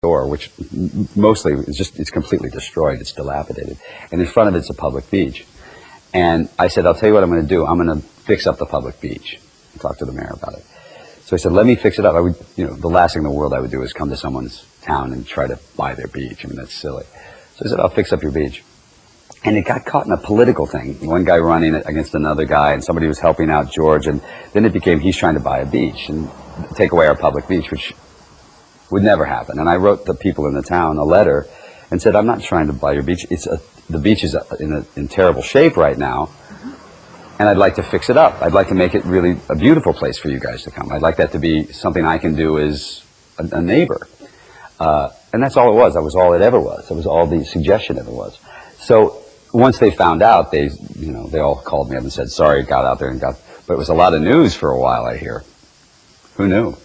door, which mostly is it's completely destroyed, it's dilapidated, and in front of it's a public beach. And I said, I'll tell you what I'm going to do. I'm going to fix up the public beach. I talked to the mayor about it. So I said, let me fix it up. I would, the last thing in the world I would do is come to someone's town and try to buy their beach. I mean, that's silly. So I said, I'll fix up your beach. And it got caught in a political thing. One guy running against another guy, and somebody was helping out George, and then it became he's trying to buy a beach and take away our public beach, which would never happen. And I wrote the people in the town a letter and said, I'm not trying to buy your beach. The beach is in terrible shape right now, and I'd like to fix it up. I'd like to make it really a beautiful place for you guys to come. I'd like that to be something I can do as a neighbor. And that's all it was. That was all it ever was. That was all the suggestion ever was. So once they found out, they all called me up and said, sorry, it got out there but it was a lot of news for a while, I hear. Who knew?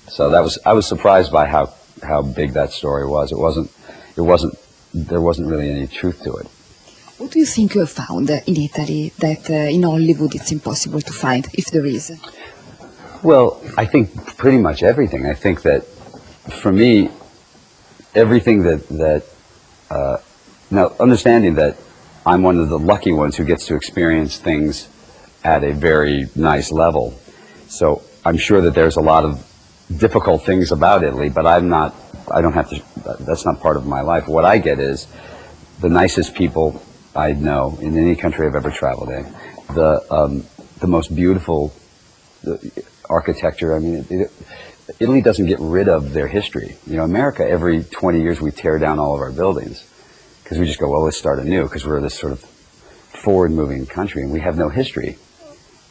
So I was surprised by how big that story was. There wasn't really any truth to it. What do you think you have found in Italy that in Hollywood it's impossible to find, if there is? Well, I think pretty much everything. I think that, for me, everything now, understanding that I'm one of the lucky ones who gets to experience things at a very nice level. So I'm sure that there's a lot of difficult things about Italy, but that's not part of my life. What I get is the nicest people I know in any country I've ever traveled in, the most beautiful architecture. I mean, Italy doesn't get rid of their history. America, every 20 years we tear down all of our buildings because we just go, well, let's start anew, because we're this sort of forward-moving country and we have no history.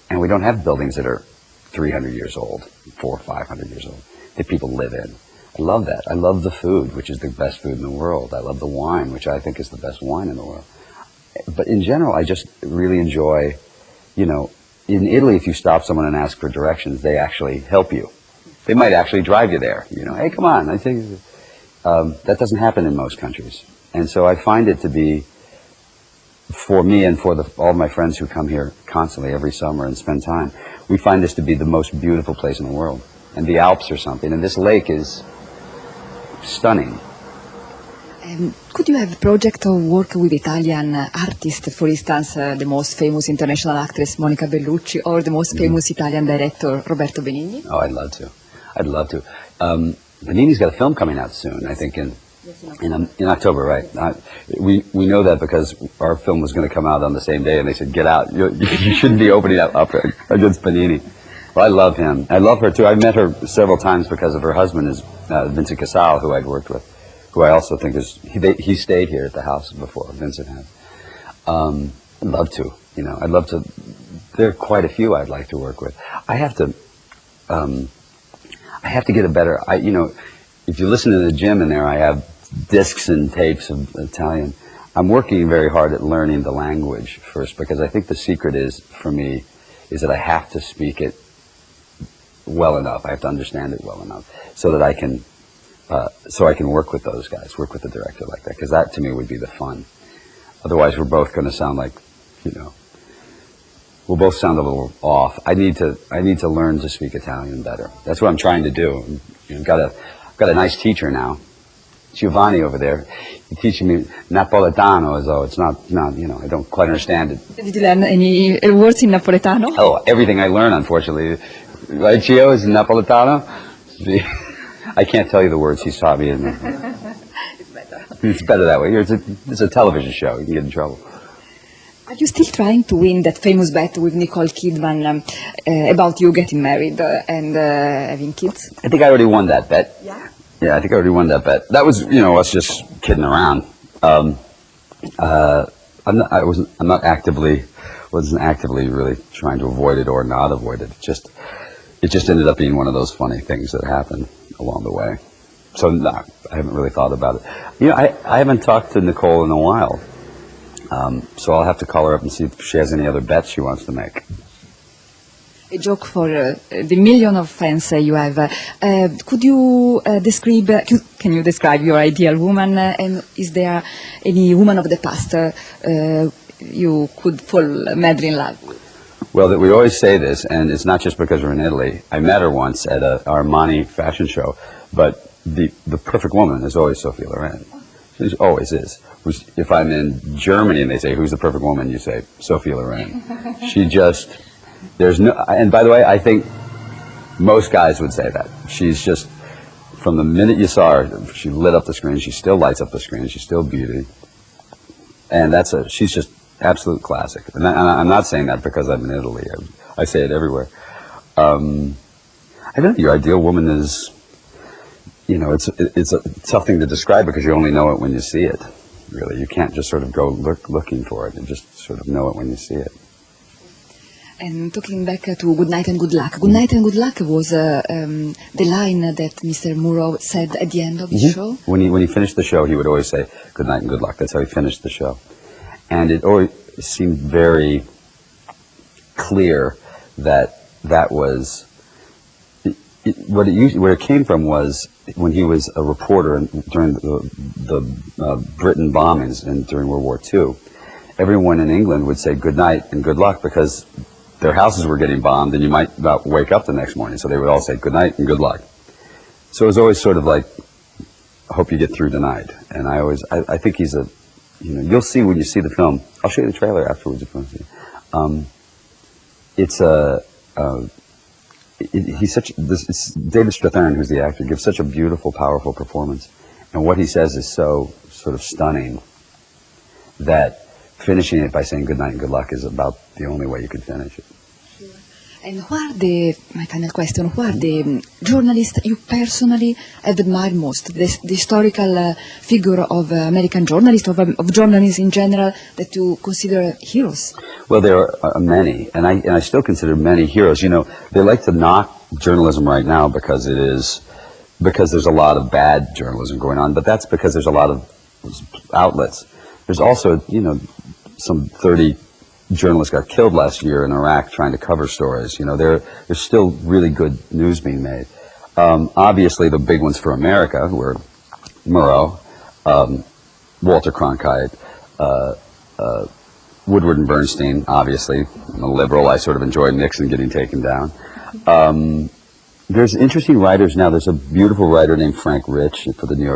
And we don't have buildings that are 300 years old, 400 or 500 years old, that people live in. I love that. I love the food, which is the best food in the world. I love the wine, which I think is the best wine in the world. But in general, I just really enjoy, in Italy, if you stop someone and ask for directions, they actually help you. They might actually drive you there. Hey, come on. I think that doesn't happen in most countries. And so I find it to be, for me and for all my friends who come here constantly every summer and spend time, we find this to be the most beautiful place in the world. And the Alps are something. And this lake is stunning. Could you have a project or work with Italian artists, for instance, the most famous international actress Monica Bellucci, or the most famous Italian director Roberto Benigni? Oh, I'd love to. I'd love to. Benigni's got a film coming out soon, I think, in October, right? We know that because our film was going to come out on the same day, and they said, get out. You shouldn't be opening up against Benigni. Well, I love him. I love her, too. I've met her several times because of her husband is Vincent Casal, who I'd worked with, who I also think he stayed here at the house before, Vincent had. I'd love to, I'd love to. There are quite a few I'd like to work with. I have to get a better, if you listen to the gym in there, I have discs and tapes of Italian. I'm working very hard at learning the language first, because I think the secret is, for me, is that I have to speak it well enough. I have to understand it well enough so that I can work with those guys, work with the director like that, because that to me would be the fun. Otherwise, we're both going to sound like, we'll both sound a little off. I need to learn to speak Italian better. That's what I'm trying to do. I've got a nice teacher now, Giovanni over there. He's teaching me Napoletano, as though it's not, I don't quite understand it. Did you learn any words in Napoletano? Oh, everything I learn, unfortunately. Right, Gio, is Napoletano? I can't tell you the words he's taught me. It's better. It's better that way. It's a television show. You can get in trouble. Are you still trying to win that famous bet with Nicole Kidman about you getting married and having kids? I think I already won that bet. Yeah? Yeah, I think I already won that bet. That was, us just kidding around. I wasn't actively really trying to avoid it or not avoid it. It just ended up being one of those funny things that happened along the way. So no, I haven't really thought about it. I haven't talked to Nicole in a while. So I'll have to call her up and see if she has any other bets she wants to make. A joke for the million of fans you have. Could you can you describe your ideal woman? And is there any woman of the past you could fall madly in love with? Well, we always say this, and it's not just because we're in Italy. I met her once at a Armani fashion show, but the perfect woman is always Sophia Loren. She always is. If I'm in Germany and they say, who's the perfect woman, you say, Sophia Loren. She just, there's no, and by the way, I think most guys would say that. She's just, from the minute you saw her, she lit up the screen, she still lights up the screen, she's still beauty. And she's just absolute classic. And I'm not saying that because I'm in Italy. I say it everywhere. I don't know, your ideal woman is, it's a tough thing to describe because you only know it when you see it, really. You can't just sort of go looking for it. You just sort of know it when you see it. And talking back to Good Night and Good Luck. Good Night and Good Luck was the line that Mr. Murrow said at the end of his show. When he finished the show, he would always say, good night and good luck. That's how he finished the show. And it always seemed very clear that was, where it came from was when he was a reporter during the Britain bombings and during World War II, everyone in England would say good night and good luck because their houses were getting bombed and you might not wake up the next morning. So they would all say good night and good luck. So it was always sort of like, I hope you get through tonight. And I think he's you'll see when you see the film. I'll show you the trailer afterwards if you want to see it. It's David Strathairn, who's the actor, gives such a beautiful, powerful performance. And what he says is so sort of stunning that finishing it by saying good night and good luck is about the only way you could finish it. And who are my final question, who are the journalists you personally have admired most? The historical figure of American journalists, of journalists in general, that you consider heroes? Well, there are many, and I still consider many heroes. They like to knock journalism right now because there's a lot of bad journalism going on, but that's because there's a lot of outlets. There's also, some 30 journalists got killed last year in Iraq trying to cover stories. There's still really good news being made. Obviously, the big ones for America were Murrow, Walter Cronkite, Woodward and Bernstein, obviously. I'm a liberal. I sort of enjoyed Nixon getting taken down. There's interesting writers now. There's a beautiful writer named Frank Rich for the New York